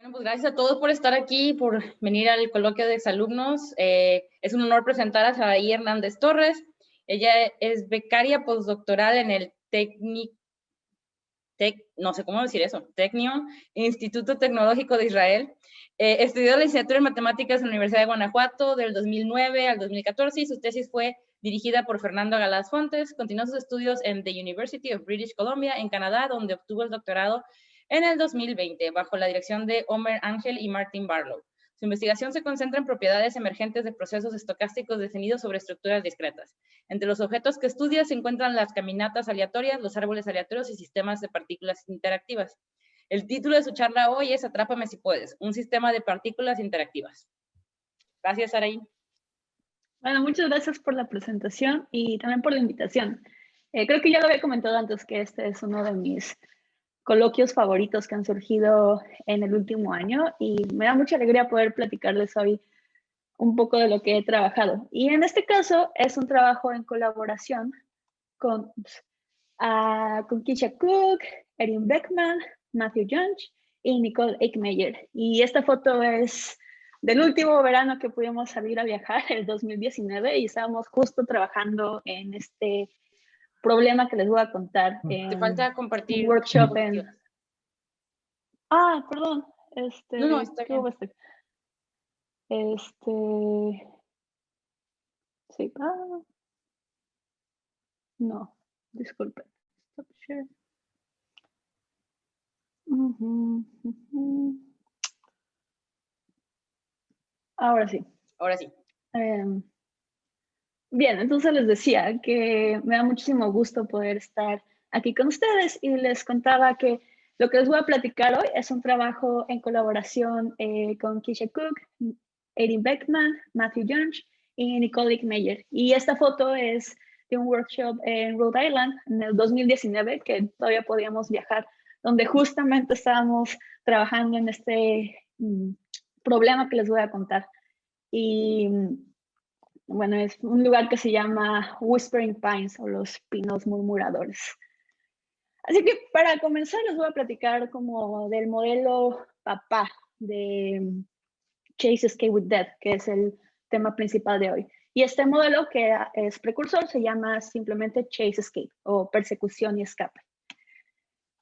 Bueno, pues gracias a todos por estar aquí, por venir al coloquio de exalumnos. Es un honor presentar a Saraí Hernández Torres. Ella es becaria postdoctoral en el no sé cómo decir eso, Technion, Instituto Tecnológico de Israel. Estudió la licenciatura en Matemáticas en la Universidad de Guanajuato del 2009 al 2014 y su tesis fue dirigida por Fernando Galaz Fontes. Continuó sus estudios en The University of British Columbia, en Canadá, donde obtuvo el doctorado en el 2020, bajo la dirección de Omer Ángel y Martin Barlow. Su investigación se concentra en propiedades emergentes de procesos estocásticos definidos sobre estructuras discretas. Entre los objetos que estudia se encuentran las caminatas aleatorias, los árboles aleatorios y sistemas de partículas interactivas. El título de su charla hoy es Atrápame si puedes, un sistema de partículas interactivas. Gracias, Saraí. Bueno, muchas gracias por la presentación y también por la invitación. Creo que ya lo había comentado antes que este es uno de mis coloquios favoritos que han surgido en el último año y me da mucha alegría poder platicarles hoy un poco de lo que he trabajado. Y en este caso es un trabajo en colaboración con Keisha Cook, Erin Beckman, Matthew Junge y Nicole Eichmeyer. Y esta foto es del último verano que pudimos salir a viajar, el 2019, y estábamos justo trabajando en este problema que les voy a contar. Te falta compartir. Un workshop en... perdón. No, está bien. Sí. No, disculpen. Stop share. Ahora sí. Ahora sí. Bien, entonces les decía que me da muchísimo gusto poder estar aquí con ustedes y les contaba que lo que les voy a platicar hoy es un trabajo en colaboración con Keisha Cook, Erin Beckman, Matthew Junge y Nicole Eichmeyer. Y esta foto es de un workshop en Rhode Island en el 2019, que todavía podíamos viajar, donde justamente estábamos trabajando en este problema que les voy a contar. Y bueno, es un lugar que se llama Whispering Pines o los pinos murmuradores. Así que para comenzar les voy a platicar como del modelo papá de Chase Escape with Death, que es el tema principal de hoy. Y este modelo que es precursor se llama simplemente Chase Escape o persecución y escape.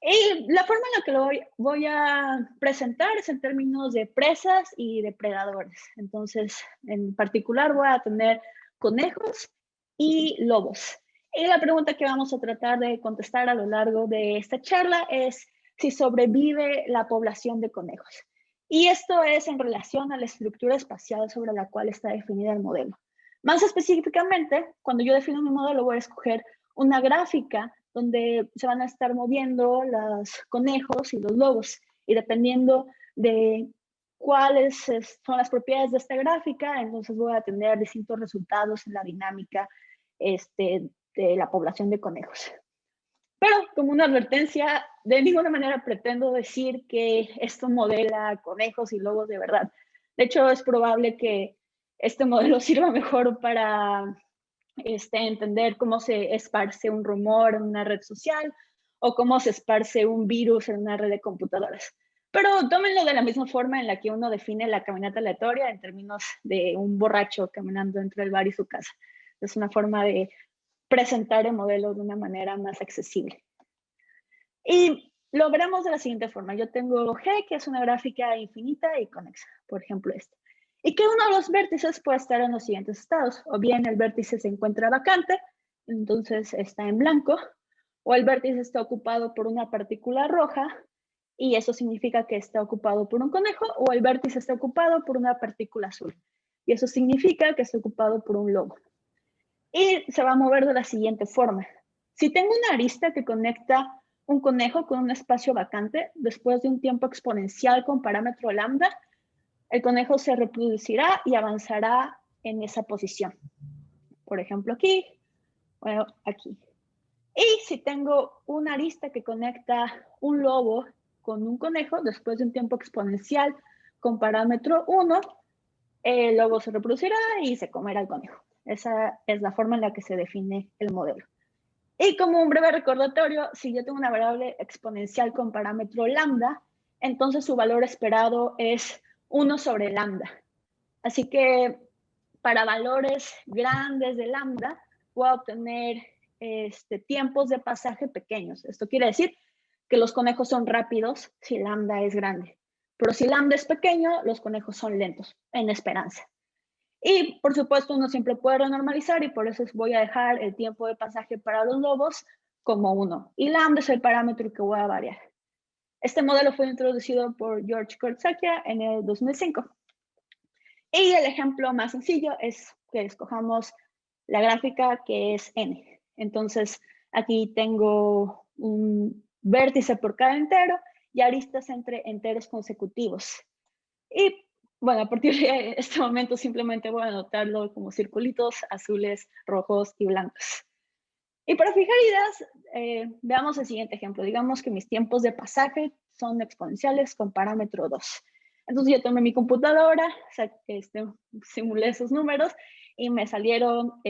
Y la forma en la que lo voy a presentar es en términos de presas y depredadores. Entonces, en particular voy a tener conejos y lobos. Y la pregunta que vamos a tratar de contestar a lo largo de esta charla es si sobrevive la población de conejos. Y esto es en relación a la estructura espacial sobre la cual está definida el modelo. Más específicamente, cuando yo defino mi modelo, voy a escoger una gráfica donde se van a estar moviendo los conejos y los lobos. Y dependiendo de cuáles son las propiedades de esta gráfica, entonces voy a tener distintos resultados en la dinámica de la población de conejos. Pero como una advertencia, de ninguna manera pretendo decir que esto modela conejos y lobos de verdad. De hecho, es probable que este modelo sirva mejor para entender cómo se esparce un rumor en una red social o cómo se esparce un virus en una red de computadoras. Pero tómenlo de la misma forma en la que uno define la caminata aleatoria en términos de un borracho caminando entre el bar y su casa. Es una forma de presentar el modelo de una manera más accesible. Y lo veremos de la siguiente forma. Yo tengo G, que es una gráfica infinita y conexa, por ejemplo esta. Y que uno de los vértices puede estar en los siguientes estados. O bien el vértice se encuentra vacante, entonces está en blanco, o el vértice está ocupado por una partícula roja, y eso significa que está ocupado por un conejo, o el vértice está ocupado por una partícula azul. Y eso significa que está ocupado por un lobo. Y se va a mover de la siguiente forma. Si tengo una arista que conecta un conejo con un espacio vacante, después de un tiempo exponencial con parámetro lambda, el conejo se reproducirá y avanzará en esa posición. Por ejemplo, aquí, bueno, aquí. Y si tengo una arista que conecta un lobo con un conejo, después de un tiempo exponencial con parámetro 1, el lobo se reproducirá y se comerá al conejo. Esa es la forma en la que se define el modelo. Y como un breve recordatorio, si yo tengo una variable exponencial con parámetro lambda, entonces su valor esperado es 1 sobre lambda. Así que para valores grandes de lambda, voy a obtener tiempos de pasaje pequeños. Esto quiere decir que los conejos son rápidos si lambda es grande. Pero si lambda es pequeño, los conejos son lentos, en esperanza. Y por supuesto, uno siempre puede renormalizar y por eso voy a dejar el tiempo de pasaje para los lobos como 1. Y lambda es el parámetro que voy a variar. Este modelo fue introducido por George Kortsakia en el 2005. Y el ejemplo más sencillo es que escojamos la gráfica que es n. Entonces, aquí tengo un vértice por cada entero y aristas entre enteros consecutivos. Y bueno, a partir de este momento simplemente voy a anotarlo como circulitos azules, rojos y blancos. Y para fijar ideas, veamos el siguiente ejemplo. Digamos que mis tiempos de pasaje son exponenciales con parámetro 2. Entonces yo tomé mi computadora, simulé esos números y me salieron,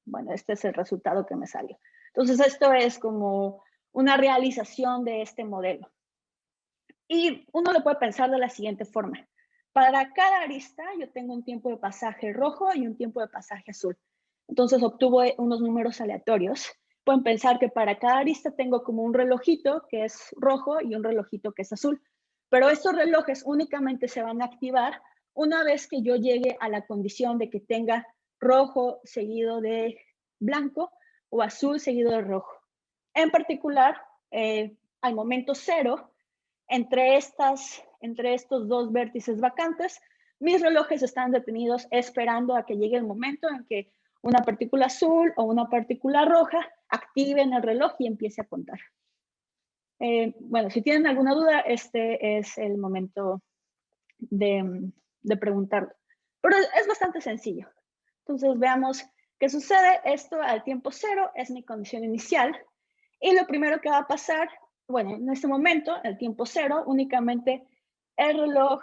bueno, este es el resultado que me salió. Entonces esto es como una realización de este modelo. Y uno lo puede pensar de la siguiente forma. Para cada arista yo tengo un tiempo de pasaje rojo y un tiempo de pasaje azul. Entonces obtuve unos números aleatorios. Pueden pensar que para cada arista tengo como un relojito que es rojo y un relojito que es azul. Pero estos relojes únicamente se van a activar una vez que yo llegue a la condición de que tenga rojo seguido de blanco o azul seguido de rojo. En particular, al momento 0, entre estos dos vértices vacantes, mis relojes están detenidos esperando a que llegue el momento en que una partícula azul o una partícula roja activen el reloj y empiece a contar. Bueno, si tienen alguna duda, este es el momento de preguntarlo. Pero es bastante sencillo. Entonces veamos qué sucede. Esto al tiempo 0 es mi condición inicial. Y lo primero que va a pasar, bueno, en este momento, el tiempo 0, únicamente el reloj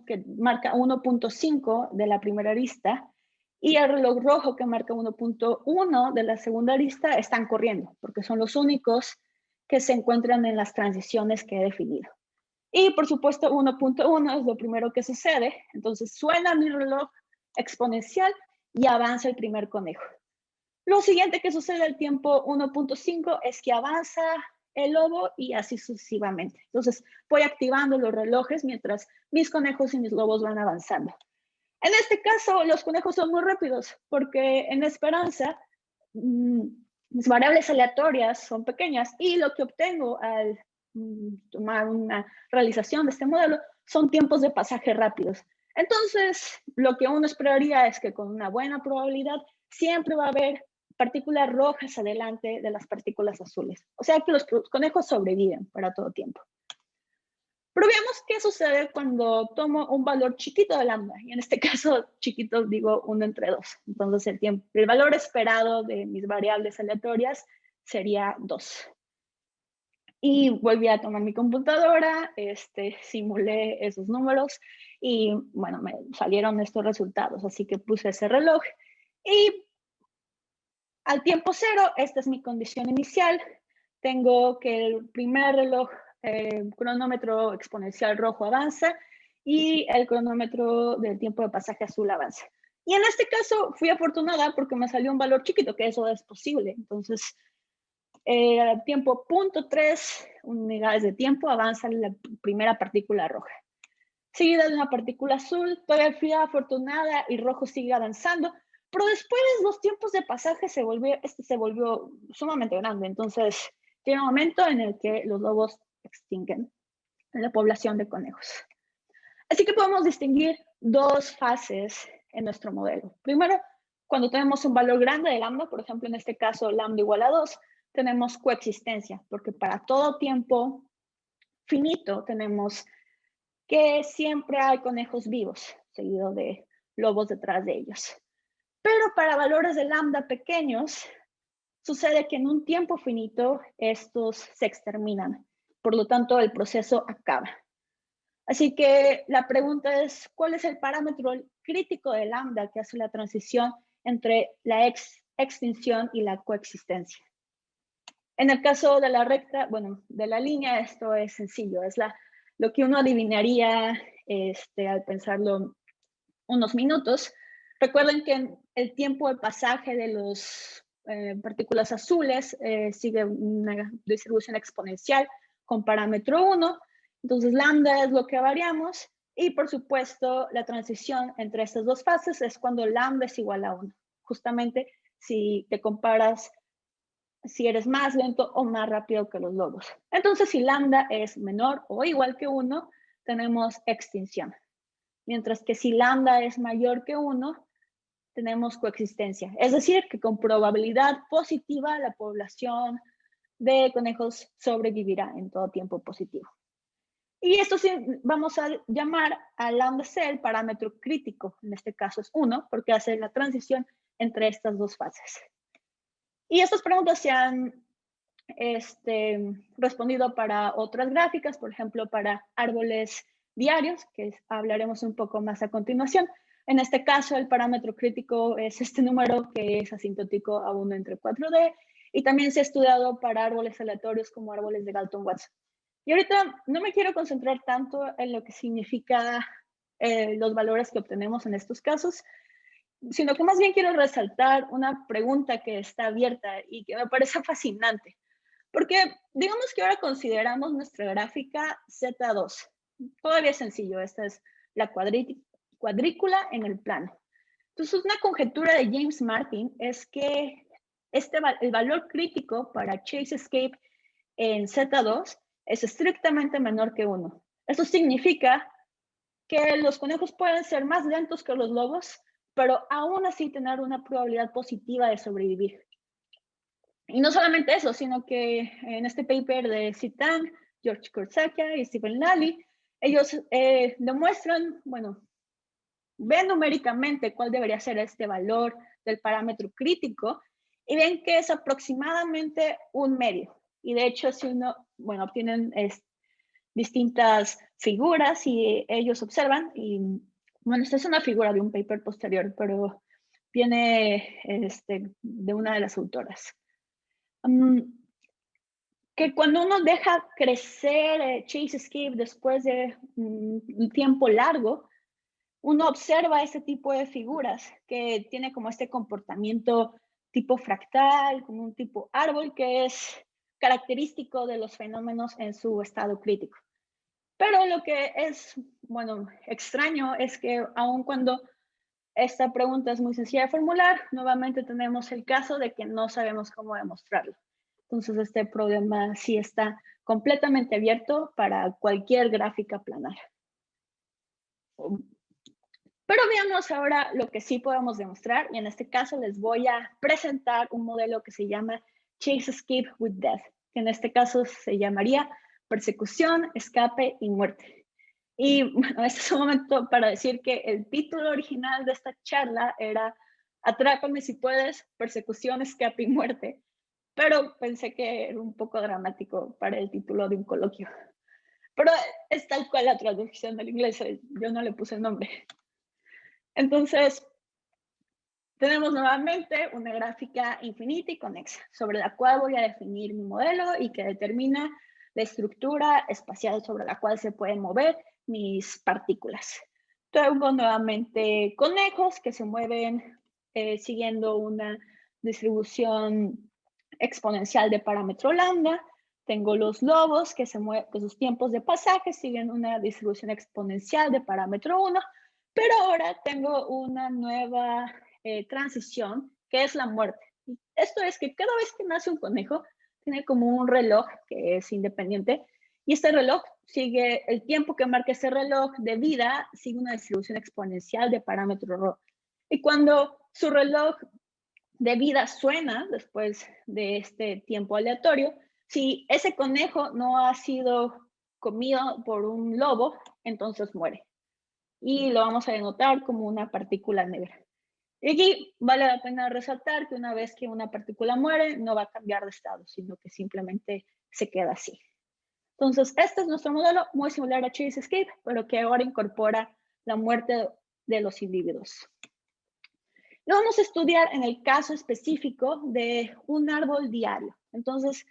que marca 1.5 de la primera arista y el reloj rojo que marca 1.1 de la segunda arista están corriendo, porque son los únicos que se encuentran en las transiciones que he definido. Y por supuesto 1.1 es lo primero que sucede, entonces suena mi reloj exponencial y avanza el primer conejo. Lo siguiente que sucede al tiempo 1.5 es que avanza el lobo y así sucesivamente. Entonces voy activando los relojes mientras mis conejos y mis lobos van avanzando. En este caso, los conejos son muy rápidos porque en esperanza mis variables aleatorias son pequeñas y lo que obtengo al tomar una realización de este modelo son tiempos de pasaje rápidos. Entonces, lo que uno esperaría es que con una buena probabilidad siempre va a haber partículas rojas adelante de las partículas azules. O sea que los conejos sobreviven para todo tiempo. Pero veamos qué sucede cuando tomo un valor chiquito de lambda. Y en este caso, chiquito digo 1 entre 2. Entonces el valor esperado de mis variables aleatorias sería 2. Y volví a tomar mi computadora, simulé esos números y bueno, me salieron estos resultados. Así que puse ese reloj y al tiempo 0, esta es mi condición inicial. Tengo que el primer reloj, cronómetro exponencial rojo avanza y el cronómetro del tiempo de pasaje azul avanza. Y en este caso fui afortunada porque me salió un valor chiquito, que eso es posible. Entonces, al tiempo 0.3 unidades de tiempo avanza la primera partícula roja. Seguida de una partícula azul, todavía fui afortunada y rojo sigue avanzando. Pero después los tiempos de pasaje se volvió sumamente grande. Entonces, llega un momento en el que los lobos extinguen en la población de conejos. Así que podemos distinguir dos fases en nuestro modelo. Primero, cuando tenemos un valor grande de lambda, por ejemplo, en este caso lambda igual a 2, tenemos coexistencia, porque para todo tiempo finito tenemos que siempre hay conejos vivos, seguido de lobos detrás de ellos. Pero para valores de lambda pequeños, sucede que en un tiempo finito estos se exterminan. Por lo tanto, el proceso acaba. Así que la pregunta es, ¿cuál es el parámetro crítico de lambda que hace la transición entre la extinción y la coexistencia? En el caso de la recta, bueno, de la línea, esto es sencillo, es lo que uno adivinaría al pensarlo unos minutos. Recuerden que el tiempo de pasaje de las partículas azules sigue una distribución exponencial con parámetro 1. Entonces, lambda es lo que variamos. Y, por supuesto, la transición entre estas dos fases es cuando lambda es igual a 1. Justamente, si te comparas, si eres más lento o más rápido que los lobos. Entonces, si lambda es menor o igual que 1, tenemos extinción. Mientras que si lambda es mayor que 1, tenemos coexistencia. Es decir, que con probabilidad positiva la población de conejos sobrevivirá en todo tiempo positivo. Y esto sí vamos a llamar a lambda c el parámetro crítico. En este caso es 1, porque hace la transición entre estas dos fases. Y estas preguntas se han respondido para otras gráficas, por ejemplo, para árboles diarios, que hablaremos un poco más a continuación. En este caso, el parámetro crítico es este número que es asintótico a 1 entre 4D, y también se ha estudiado para árboles aleatorios como árboles de Galton-Watson. Y ahorita no me quiero concentrar tanto en lo que significa los valores que obtenemos en estos casos, sino que más bien quiero resaltar una pregunta que está abierta y que me parece fascinante. Porque digamos que ahora consideramos nuestra gráfica Z2. Todavía es sencillo, esta es la cuadrícula en el plano. Entonces, una conjetura de James Martin es que el valor crítico para Chase Escape en Z2 es estrictamente menor que 1. Eso significa que los conejos pueden ser más lentos que los lobos, pero aún así tener una probabilidad positiva de sobrevivir. Y no solamente eso, sino que en este paper de Sid-Tang, George Korsakia y Stephen Lally, ellos demuestran, bueno, ven numéricamente cuál debería ser este valor del parámetro crítico y ven que es aproximadamente un medio. Y de hecho, si uno, bueno, obtienen distintas figuras y ellos observan, y bueno, esta es una figura de un paper posterior, pero viene de una de las autoras. Que cuando uno deja crecer Chase Escape después de un tiempo largo, uno observa este tipo de figuras que tiene como este comportamiento tipo fractal, como un tipo árbol, que es característico de los fenómenos en su estado crítico. Pero lo que es, bueno, extraño es que aun cuando esta pregunta es muy sencilla de formular, nuevamente tenemos el caso de que no sabemos cómo demostrarlo. Entonces, este problema sí está completamente abierto para cualquier gráfica planar. Pero veamos ahora lo que sí podemos demostrar, y en este caso les voy a presentar un modelo que se llama Chase Escape with Death, que en este caso se llamaría persecución, escape y muerte. Y bueno, este es un momento para decir que el título original de esta charla era Atrápame si puedes, persecución, escape y muerte, pero pensé que era un poco dramático para el título de un coloquio. Pero es tal cual la traducción del inglés, yo no le puse el nombre. Entonces, tenemos nuevamente una gráfica infinita y conexa, sobre la cual voy a definir mi modelo y que determina la estructura espacial sobre la cual se pueden mover mis partículas. Tengo nuevamente conejos que se mueven siguiendo una distribución exponencial de parámetro lambda. Tengo los lobos que sus tiempos de pasaje siguen una distribución exponencial de parámetro 1, pero ahora tengo una nueva transición que es la muerte. Esto es que cada vez que nace un conejo, tiene como un reloj que es independiente, y este reloj sigue, el tiempo que marca ese reloj de vida, sigue una distribución exponencial de parámetro ρ. Y cuando su reloj de vida suena, después de este tiempo aleatorio, si ese conejo no ha sido comido por un lobo, entonces muere. Y lo vamos a denotar como una partícula negra. Y aquí vale la pena resaltar que una vez que una partícula muere, no va a cambiar de estado, sino que simplemente se queda así. Entonces, este es nuestro modelo, muy similar a Chase Escape, pero que ahora incorpora la muerte de los individuos. Lo vamos a estudiar en el caso específico de un árbol diario. Entonces,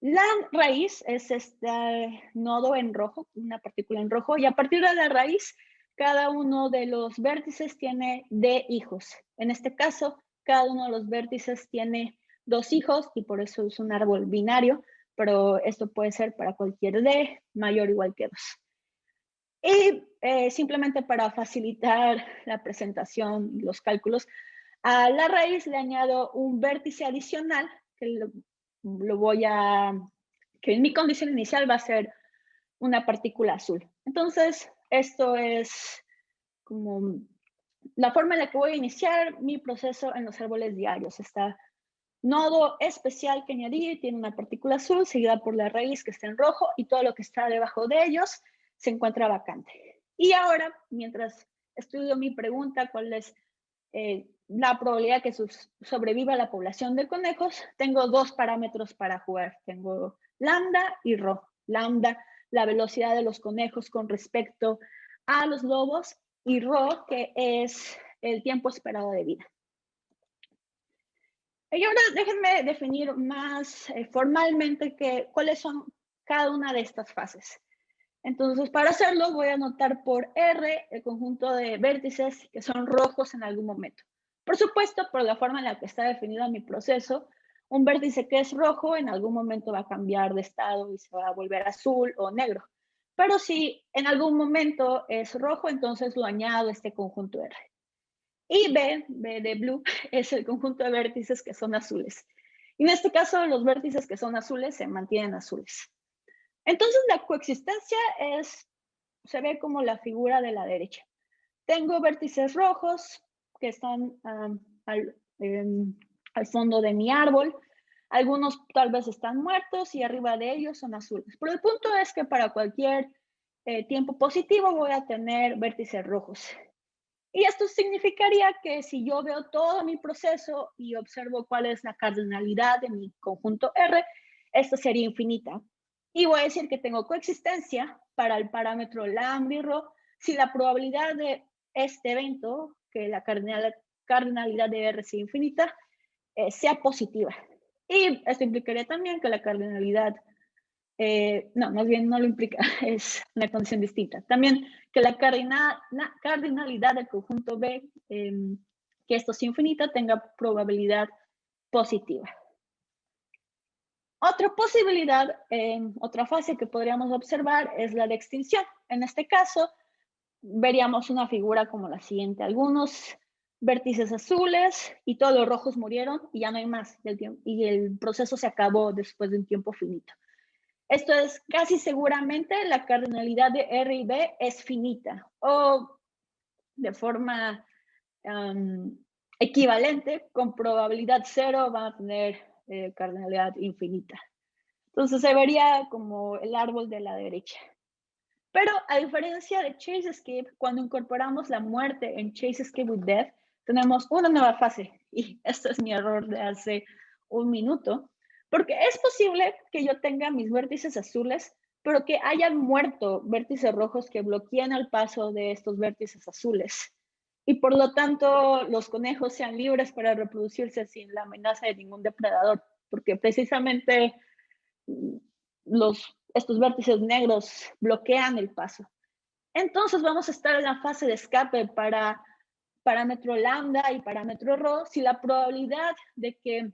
La raíz es este nodo en rojo, una partícula en rojo, y a partir de la raíz, cada uno de los vértices tiene D hijos. En este caso, cada uno de los vértices tiene 2 hijos y por eso es un árbol binario, pero esto puede ser para cualquier D mayor o igual que 2. Y simplemente para facilitar la presentación y los cálculos, a la raíz le añado un vértice adicional que que en mi condición inicial va a ser una partícula azul. Entonces, esto es como la forma en la que voy a iniciar mi proceso en los árboles diarios. Está nodo especial que añadí, tiene una partícula azul seguida por la raíz que está en rojo y todo lo que está debajo de ellos se encuentra vacante. Y ahora, mientras estudio mi pregunta, cuál es la probabilidad que sobreviva la población de conejos, tengo 2 parámetros para jugar. Tengo lambda y rho. Lambda, la velocidad de los conejos con respecto a los lobos, y rho, que es el tiempo esperado de vida. Y ahora déjenme definir más formalmente cuáles son cada una de estas fases. Entonces, para hacerlo, voy a anotar por R el conjunto de vértices que son rojos en algún momento. Por supuesto, por la forma en la que está definido mi proceso, un vértice que es rojo en algún momento va a cambiar de estado y se va a volver azul o negro. Pero si en algún momento es rojo, entonces lo añado a este conjunto R. Y B de blue, es el conjunto de vértices que son azules. Y en este caso, los vértices que son azules se mantienen azules. Entonces, la coexistencia se ve como la figura de la derecha. Tengo vértices rojos que están al fondo de mi árbol. Algunos tal vez están muertos y arriba de ellos son azules. Pero el punto es que para cualquier tiempo positivo voy a tener vértices rojos. Y esto significaría que si yo veo todo mi proceso y observo cuál es la cardinalidad de mi conjunto R, esta sería infinita. Y voy a decir que tengo coexistencia para el parámetro lambda y rho si la probabilidad de este evento, que la cardinalidad de R sea infinita, sea positiva. Y esto implicaría también que la cardinalidad no, más bien no lo implica, es una condición distinta. También que la cardinalidad del conjunto B, que esto sea infinita, tenga probabilidad positiva. Otra posibilidad, otra fase que podríamos observar es la de extinción. En este caso, veríamos una figura como la siguiente. Algunos vértices azules y todos los rojos murieron y ya no hay más. Y el proceso se acabó después de un tiempo finito. Esto es casi seguramente la cardinalidad de R y B es finita o de forma equivalente, con probabilidad 0 van a tener cardinalidad infinita. Entonces se vería como el árbol de la derecha. Pero a diferencia de Chase Escape, cuando incorporamos la muerte en Chase Escape with Death, tenemos una nueva fase. Y este es mi error de hace un minuto. Porque es posible que yo tenga mis vértices azules, pero que hayan muerto vértices rojos que bloqueen el paso de estos vértices azules. Y por lo tanto, los conejos sean libres para reproducirse sin la amenaza de ningún depredador. Porque precisamente estos vértices negros bloquean el paso. Entonces vamos a estar en la fase de escape para parámetro lambda y parámetro rho si la probabilidad de que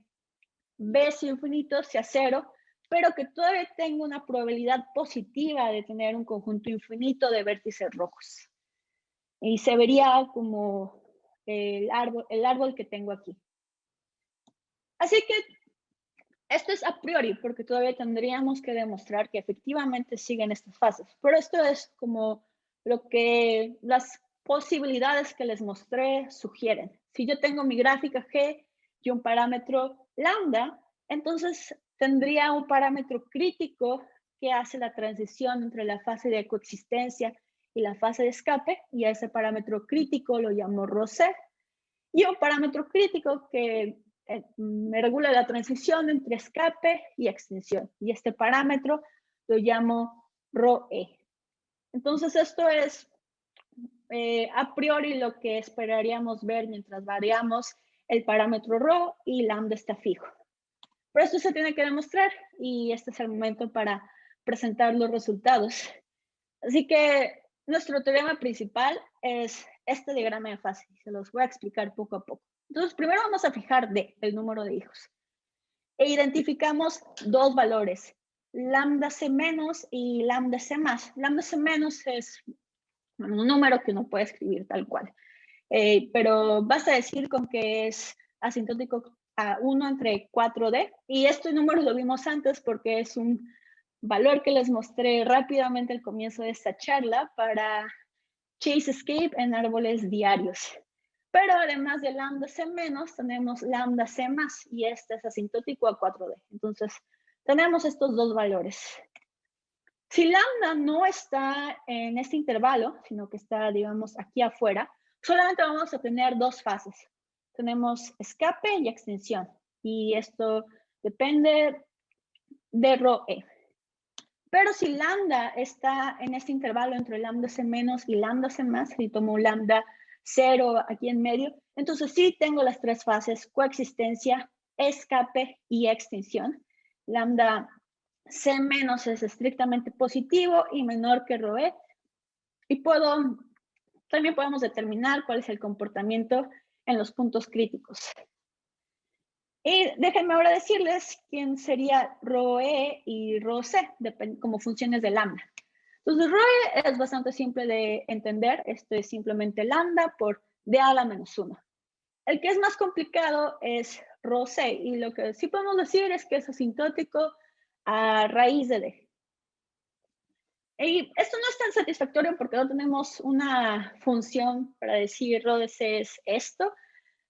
B sea infinito sea 0, pero que todavía tenga una probabilidad positiva de tener un conjunto infinito de vértices rojos. Y se vería como el árbol que tengo aquí. Así que esto es a priori, porque todavía tendríamos que demostrar que efectivamente siguen estas fases. Pero esto es como lo que las posibilidades que les mostré sugieren. Si yo tengo mi gráfica G y un parámetro lambda, entonces tendría un parámetro crítico que hace la transición entre la fase de coexistencia y la fase de escape, y a ese parámetro crítico lo llamo ρc, y un parámetro crítico que me regula la transición entre escape y extinción. Y este parámetro lo llamo ρe. Entonces, esto es a priori lo que esperaríamos ver mientras variamos el parámetro ρ y lambda está fijo. Pero esto se tiene que demostrar y este es el momento para presentar los resultados. Así que nuestro teorema principal es este diagrama de fase. Se los voy a explicar poco a poco. Entonces, primero vamos a fijar D, el número de hijos. E identificamos dos valores, lambda C menos y lambda C más. Lambda C menos es un número que uno puede escribir tal cual. Pero basta decir con que es asintótico a 1 entre 4D. Y este número lo vimos antes porque es un valor que les mostré rápidamente al comienzo de esta charla para chase escape en árboles diarios. Pero además de lambda C menos, tenemos lambda C más y este es asintótico a 4D. Entonces, tenemos estos dos valores. Si lambda no está en este intervalo, sino que está, digamos, aquí afuera, solamente vamos a tener dos fases. Tenemos escape y extinción. Y esto depende de rho E. Pero si lambda está en este intervalo entre lambda C menos y lambda C más, si tomo lambda 0 aquí en medio, entonces sí tengo las tres fases, coexistencia, escape y extinción. Lambda C menos es estrictamente positivo y menor que rho E. Y también podemos determinar cuál es el comportamiento en los puntos críticos. Y déjenme ahora decirles quién sería rho E y rho C, como funciones de lambda. Entonces, rho E es bastante simple de entender. Esto es simplemente lambda por d a la menos 1. El que es más complicado es rho C. Y lo que sí podemos decir es que es asintótico a raíz de d. Y esto no es tan satisfactorio porque no tenemos una función para decir rho de C es esto.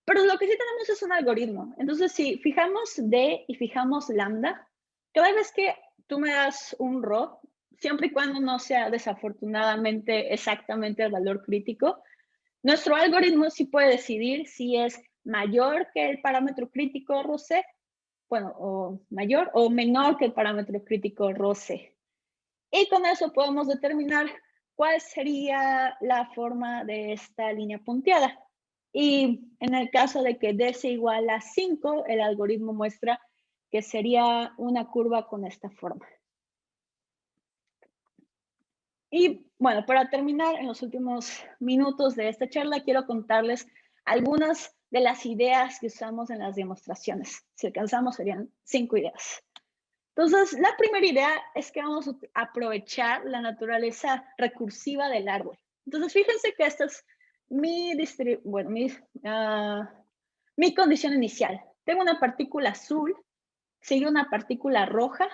Pero lo que sí tenemos es un algoritmo. Entonces, si fijamos D y fijamos lambda, cada vez que tú me das un rho, siempre y cuando no sea desafortunadamente exactamente el valor crítico, nuestro algoritmo sí puede decidir si es mayor que el parámetro crítico rho C, bueno, o mayor o menor que el parámetro crítico rho C. Y con eso podemos determinar cuál sería la forma de esta línea punteada. Y en el caso de que D sea igual a 5, el algoritmo muestra que sería una curva con esta forma. Y bueno, para terminar, en los últimos minutos de esta charla, quiero contarles algunas de las ideas que usamos en las demostraciones. Si alcanzamos, serían 5 ideas. Entonces, la primera idea es que vamos a aprovechar la naturaleza recursiva del árbol. Entonces, fíjense que esta es mi condición inicial. Tengo una partícula azul, sigue una partícula roja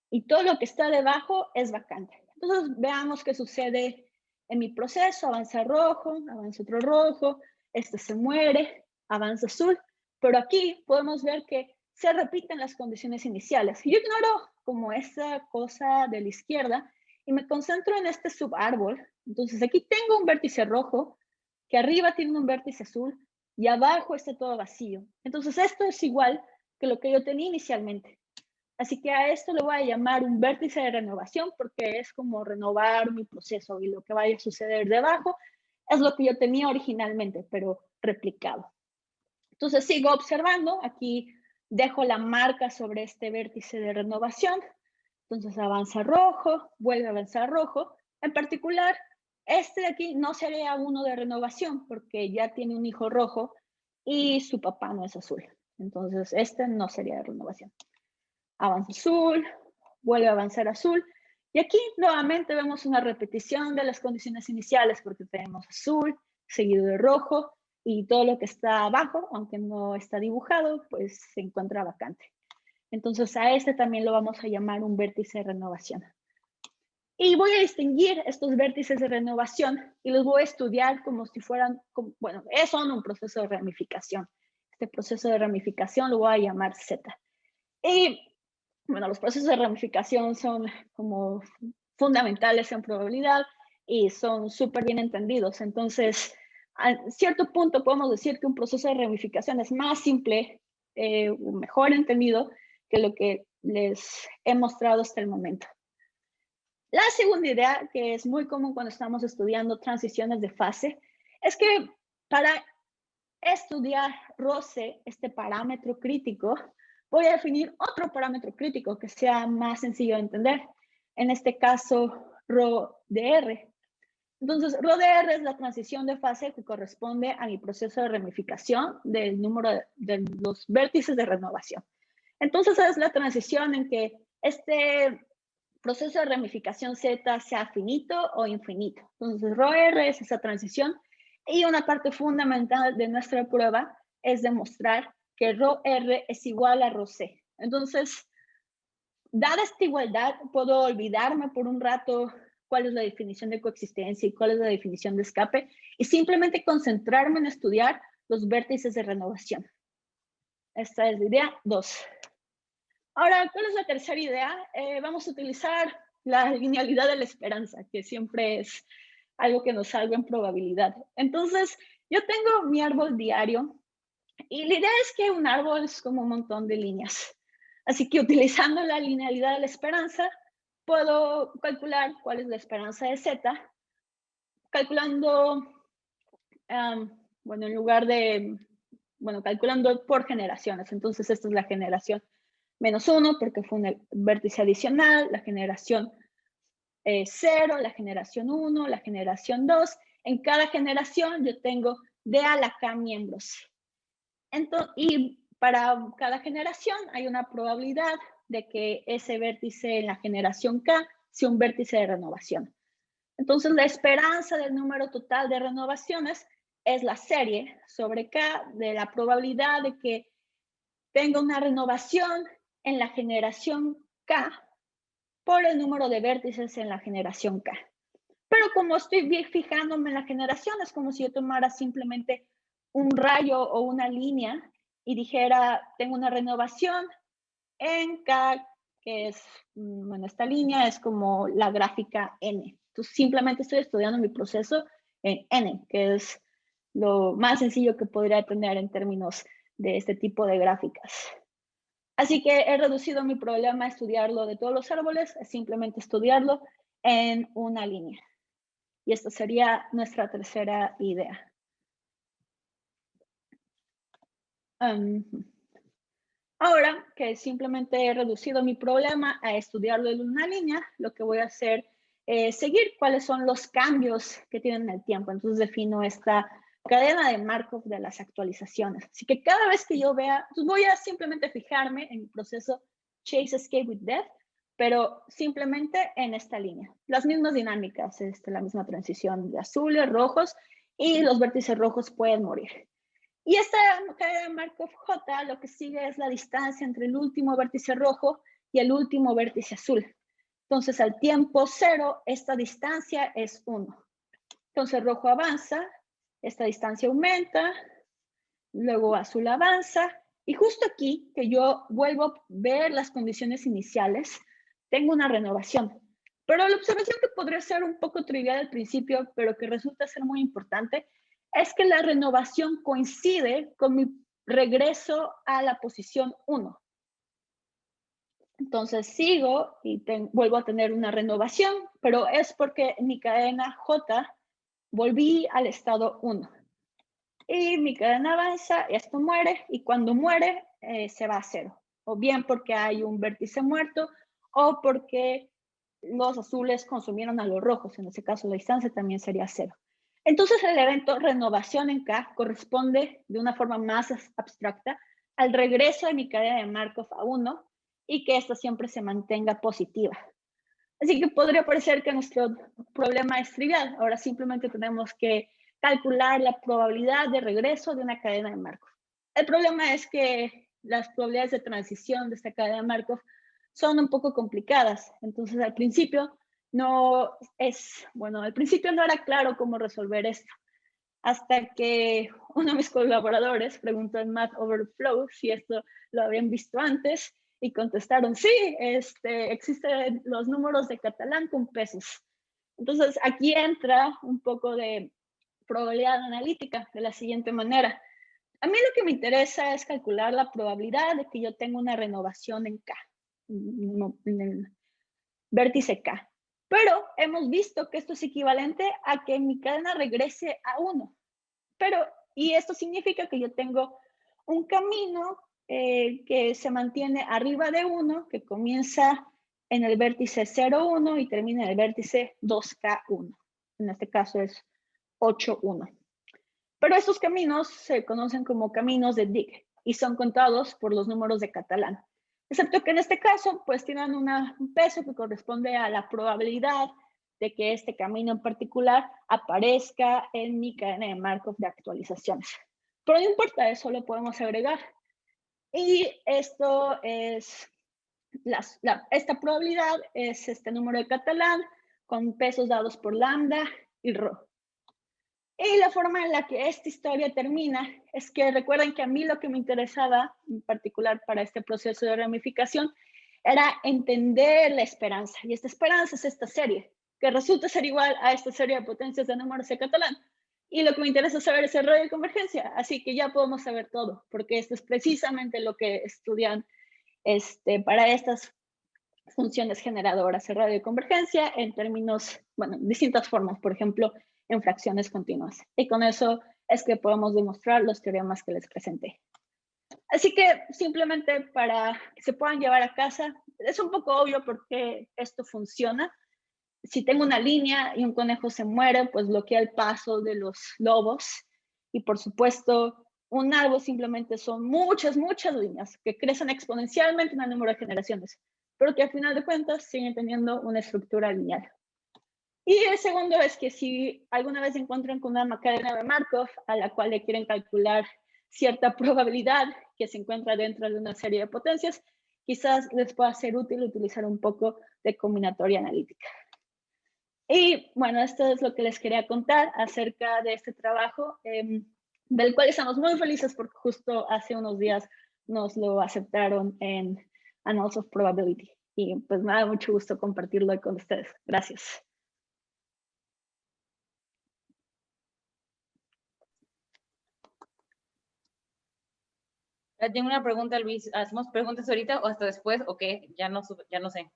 y todo lo que está debajo es vacante. Entonces, veamos qué sucede en mi proceso. Avanza rojo, avanza otro rojo, este se muere, avanza azul, pero aquí podemos ver que se repiten las condiciones iniciales. Yo ignoro como esa cosa de la izquierda y me concentro en este subárbol. Entonces, aquí tengo un vértice rojo, que arriba tiene un vértice azul y abajo está todo vacío. Entonces, esto es igual que lo que yo tenía inicialmente. Así que a esto le voy a llamar un vértice de renovación porque es como renovar mi proceso y lo que vaya a suceder debajo es lo que yo tenía originalmente, pero replicado. Entonces sigo observando, aquí dejo la marca sobre este vértice de renovación, entonces avanza rojo, vuelve a avanzar rojo. En particular, este de aquí no sería uno de renovación porque ya tiene un hijo rojo y su papá no es azul. Entonces este no sería de renovación. Avanza azul, vuelve a avanzar azul. Y aquí nuevamente vemos una repetición de las condiciones iniciales porque tenemos azul, seguido de rojo, y todo lo que está abajo, aunque no está dibujado, pues se encuentra vacante. Entonces a este también lo vamos a llamar un vértice de renovación. Y voy a distinguir estos vértices de renovación y los voy a estudiar como si fueran, bueno, son un proceso de ramificación. Este proceso de ramificación lo voy a llamar Z. Y bueno, los procesos de ramificación son como fundamentales en probabilidad y son súper bien entendidos. Entonces, a cierto punto podemos decir que un proceso de ramificación es más simple, mejor entendido que lo que les he mostrado hasta el momento. La segunda idea, que es muy común cuando estamos estudiando transiciones de fase, es que para estudiar ROCE, este parámetro crítico, voy a definir otro parámetro crítico que sea más sencillo de entender. En este caso, ρdr. Entonces, ρdr es la transición de fase que corresponde a mi proceso de ramificación del número de los vértices de renovación. Entonces, es la transición en que este proceso de ramificación Z sea finito o infinito. Entonces, ρr es esa transición y una parte fundamental de nuestra prueba es demostrar que ρr es igual a ρc. Entonces, dada esta igualdad, puedo olvidarme por un rato cuál es la definición de coexistencia y cuál es la definición de escape y simplemente concentrarme en estudiar los vértices de renovación. Esta es la idea 2. Ahora, ¿cuál es la tercera idea? Vamos a utilizar la linealidad de la esperanza, que siempre es algo que nos salva en probabilidad. Entonces, yo tengo mi árbol diario y la idea es que un árbol es como un montón de líneas. Así que utilizando la linealidad de la esperanza, puedo calcular cuál es la esperanza de Z, calculando, bueno, en lugar de, bueno, calculando por generaciones. Entonces, esta es la generación -1 porque fue un vértice adicional, la generación 0, la generación 1, la generación 2. En cada generación yo tengo de a la k miembros. Entonces, y para cada generación hay una probabilidad de que ese vértice en la generación k sea un vértice de renovación. Entonces, la esperanza del número total de renovaciones es la serie sobre k de la probabilidad de que tenga una renovación en la generación k por el número de vértices en la generación k. Pero como estoy fijándome en la generación, es como si yo tomara simplemente un rayo o una línea y dijera, tengo una renovación en k, que es, bueno, esta línea es como la gráfica n. Entonces, simplemente estoy estudiando mi proceso en n, que es lo más sencillo que podría tener en términos de este tipo de gráficas. Así que he reducido mi problema a estudiarlo de todos los árboles, a simplemente estudiarlo en una línea. Y esta sería nuestra tercera idea. Ahora que simplemente he reducido mi problema a estudiarlo en una línea, lo que voy a hacer es seguir cuáles son los cambios que tienen en el tiempo. Entonces defino esta cadena de Markov de las actualizaciones. Así que cada vez que yo vea, pues voy a simplemente fijarme en el proceso Chase Escape with Death, pero simplemente en esta línea. Las mismas dinámicas, la misma transición de azules, rojos, y los vértices rojos pueden morir. Y esta cadena de Markov J lo que sigue es la distancia entre el último vértice rojo y el último vértice azul. Entonces, al tiempo 0, esta distancia es 1. Entonces, rojo avanza, esta distancia aumenta, luego azul avanza, y justo aquí, que yo vuelvo a ver las condiciones iniciales, tengo una renovación. Pero la observación que podría ser un poco trivial al principio, pero que resulta ser muy importante, es que la renovación coincide con mi regreso a la posición 1. Entonces sigo y vuelvo a tener una renovación, pero es porque en mi cadena J volví al estado 1. Y mi cadena avanza, esto muere, y cuando muere se va a 0. O bien porque hay un vértice muerto, o porque los azules consumieron a los rojos. En ese caso la distancia también sería 0. Entonces el evento renovación en K corresponde de una forma más abstracta al regreso de mi cadena de Markov a 1 y que esta siempre se mantenga positiva. Así que podría parecer que nuestro problema es trivial. Ahora simplemente tenemos que calcular la probabilidad de regreso de una cadena de Markov. El problema es que las probabilidades de transición de esta cadena de Markov son un poco complicadas. Entonces al principio no era claro cómo resolver esto. Hasta que uno de mis colaboradores preguntó en Math Overflow si esto lo habían visto antes y contestaron, sí, existen los números de Catalán con pesos. Entonces aquí entra un poco de probabilidad analítica de la siguiente manera. A mí lo que me interesa es calcular la probabilidad de que yo tenga una renovación en K, en el vértice K. Pero hemos visto que esto es equivalente a que mi cadena regrese a 1. Y esto significa que yo tengo un camino que se mantiene arriba de 1, que comienza en el vértice 0, 1 y termina en el vértice 2K1. En este caso es 8, 1. Pero estos caminos se conocen como caminos de Dick y son contados por los números de Catalán. Excepto que en este caso, pues tienen un peso que corresponde a la probabilidad de que este camino en particular aparezca en mi cadena de Markov de actualizaciones. Pero no importa, eso lo podemos agregar. Y esto es, esta probabilidad es este número de Catalán con pesos dados por lambda y rho. Y la forma en la que esta historia termina es que recuerden que a mí lo que me interesaba, en particular para este proceso de ramificación, era entender la esperanza. Y esta esperanza es esta serie, que resulta ser igual a esta serie de potencias de números de Catalán. Y lo que me interesa saber es el radio de convergencia. Así que ya podemos saber todo, porque esto es precisamente lo que estudian para estas funciones generadoras, el radio de convergencia en términos, bueno, distintas formas, por ejemplo, en fracciones continuas. Y con eso es que podemos demostrar los teoremas que les presenté. Así que simplemente para que se puedan llevar a casa, es un poco obvio por qué esto funciona. Si tengo una línea y un conejo se muere, pues bloquea el paso de los lobos. Y por supuesto, un árbol simplemente son muchas, muchas líneas que crecen exponencialmente en el número de generaciones, pero que al final de cuentas siguen teniendo una estructura lineal. Y el segundo es que si alguna vez se encuentran con una cadena de Markov a la cual le quieren calcular cierta probabilidad que se encuentra dentro de una serie de potencias, quizás les pueda ser útil utilizar un poco de combinatoria analítica. Y bueno, esto es lo que les quería contar acerca de este trabajo, del cual estamos muy felices porque justo hace unos días nos lo aceptaron en Annals of Probability. Y pues me da mucho gusto compartirlo con ustedes. Gracias. Tengo una pregunta, Luis. ¿Hacemos preguntas ahorita o hasta después? ¿O qué? Ya no sé.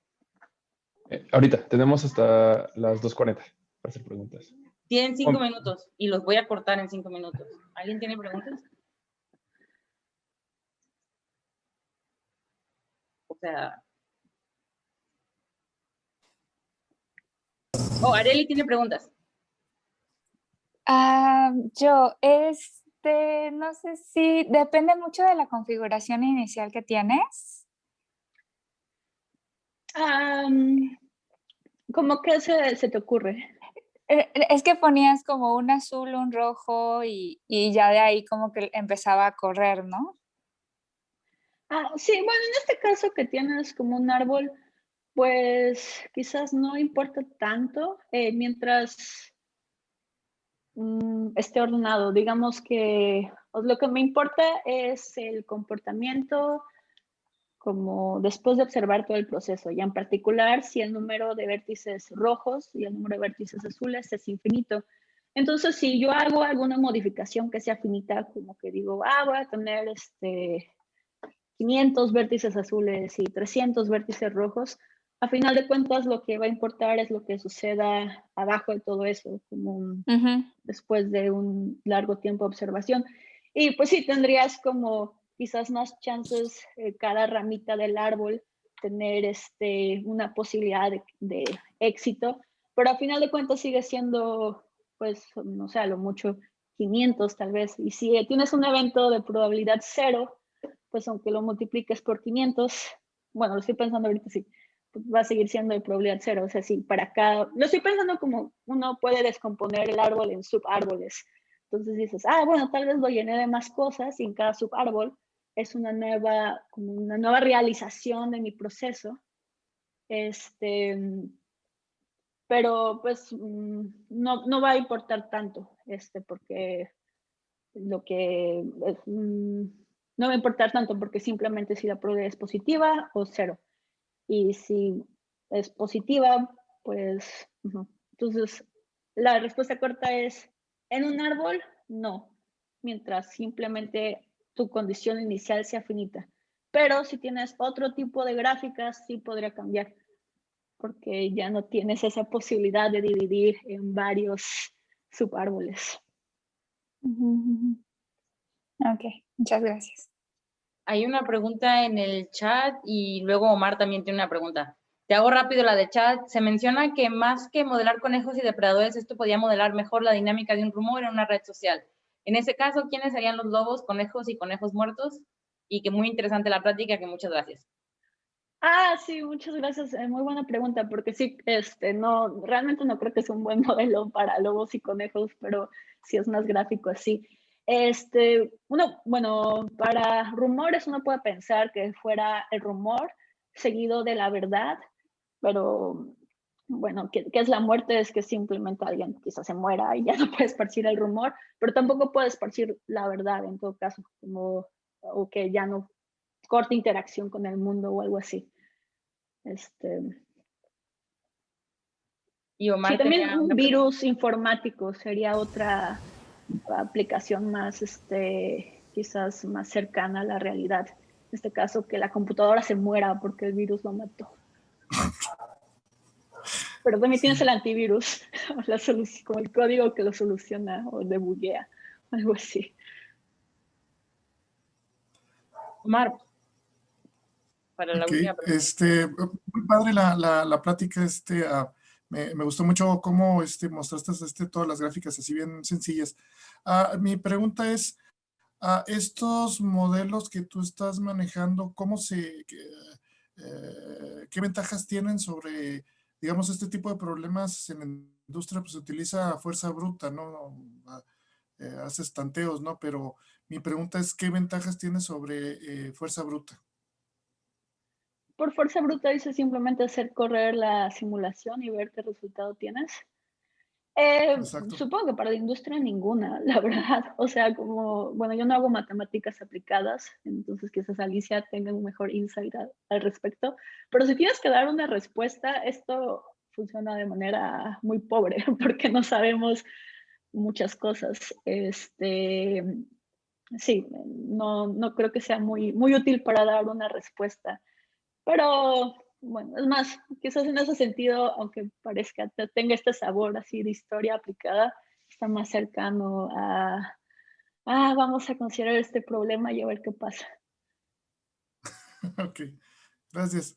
Ahorita, tenemos hasta las 2:40 para hacer preguntas. Tienen 5 minutos y los voy a cortar en 5 minutos. ¿Alguien tiene preguntas? O sea... Oh, Areli tiene preguntas. No sé si depende mucho de la configuración inicial que tienes. ¿Cómo que se te ocurre? Es que ponías como un azul, un rojo y ya de ahí como que empezaba a correr, ¿no? Sí, bueno, en este caso que tienes como un árbol, pues quizás no importa tanto mientras esté ordenado. Digamos que lo que me importa es el comportamiento como después de observar todo el proceso, y en particular si el número de vértices rojos y el número de vértices azules es infinito. Entonces, si yo hago alguna modificación que sea finita, como que digo, voy a tener 500 vértices azules y 300 vértices rojos, a final de cuentas lo que va a importar es lo que suceda abajo de todo eso, como después de un largo tiempo de observación. Y pues sí, tendrías como quizás más chances cada ramita del árbol tener una posibilidad de éxito, pero a final de cuentas sigue siendo, pues, no sé, a lo mucho 500 tal vez. Y si tienes un evento de probabilidad 0, pues aunque lo multipliques por 500, bueno, lo estoy pensando ahorita, sí, pues va a seguir siendo de probabilidad 0. O sea, sí, para cada, lo estoy pensando como uno puede descomponer el árbol en subárboles. Entonces dices, bueno, tal vez lo llené de más cosas y en cada subárbol es una nueva realización de mi proceso. Pero pues no va a importar tanto, porque lo que no va a importar tanto porque simplemente si la probabilidad es positiva o 0. Y si es positiva, pues entonces la respuesta corta es en un árbol, no, mientras simplemente tu condición inicial sea finita. Pero si tienes otro tipo de gráficas, sí podría cambiar, porque ya no tienes esa posibilidad de dividir en varios subárboles. Ok, muchas gracias. Hay una pregunta en el chat y luego Omar también tiene una pregunta. Te hago rápido la de chat. Se menciona que más que modelar conejos y depredadores, esto podía modelar mejor la dinámica de un rumor en una red social. En ese caso, ¿quiénes serían los lobos, conejos y conejos muertos? Y que muy interesante la plática, que muchas gracias. Ah, sí, muchas gracias. Muy buena pregunta, porque sí, no, realmente no creo que sea un buen modelo para lobos y conejos, pero sí es más gráfico así. Bueno, para rumores uno puede pensar que fuera el rumor seguido de la verdad, pero bueno, ¿qué es la muerte? Es que simplemente alguien quizás se muera y ya no puede esparcir el rumor, pero tampoco puede esparcir la verdad en todo caso, como, o que ya no corte interacción con el mundo o algo así. Y Omar Sí, también tenía un una pregunta. virus informático sería otra aplicación más, quizás más cercana a la realidad. En este caso, que la computadora se muera porque el virus lo mató. Pero también tienes el antivirus, la solución, como el código que lo soluciona o debuguea, algo así. Omar, para la Ok, última pregunta. muy padre la plática, me gustó mucho cómo mostraste todas las gráficas así bien sencillas. Mi pregunta es, estos modelos que tú estás manejando, qué ventajas tienen sobre, digamos, este tipo de problemas en la industria? Pues se utiliza fuerza bruta, ¿no? Haces tanteos, ¿no? Pero mi pregunta es, ¿qué ventajas tiene sobre fuerza bruta? Por fuerza bruta dice simplemente hacer correr la simulación y ver qué resultado tienes. Exacto. Supongo que para la industria ninguna, la verdad. O sea, como, bueno, yo no hago matemáticas aplicadas, entonces quizás Alicia tenga un mejor insight al respecto. Pero si tienes que dar una respuesta, esto funciona de manera muy pobre porque no sabemos muchas cosas. Sí, no creo que sea muy útil para dar una respuesta. Pero bueno, es más, quizás en ese sentido, aunque parezca, tenga este sabor así de historia aplicada, está más cercano vamos a considerar este problema y a ver qué pasa. Ok, gracias.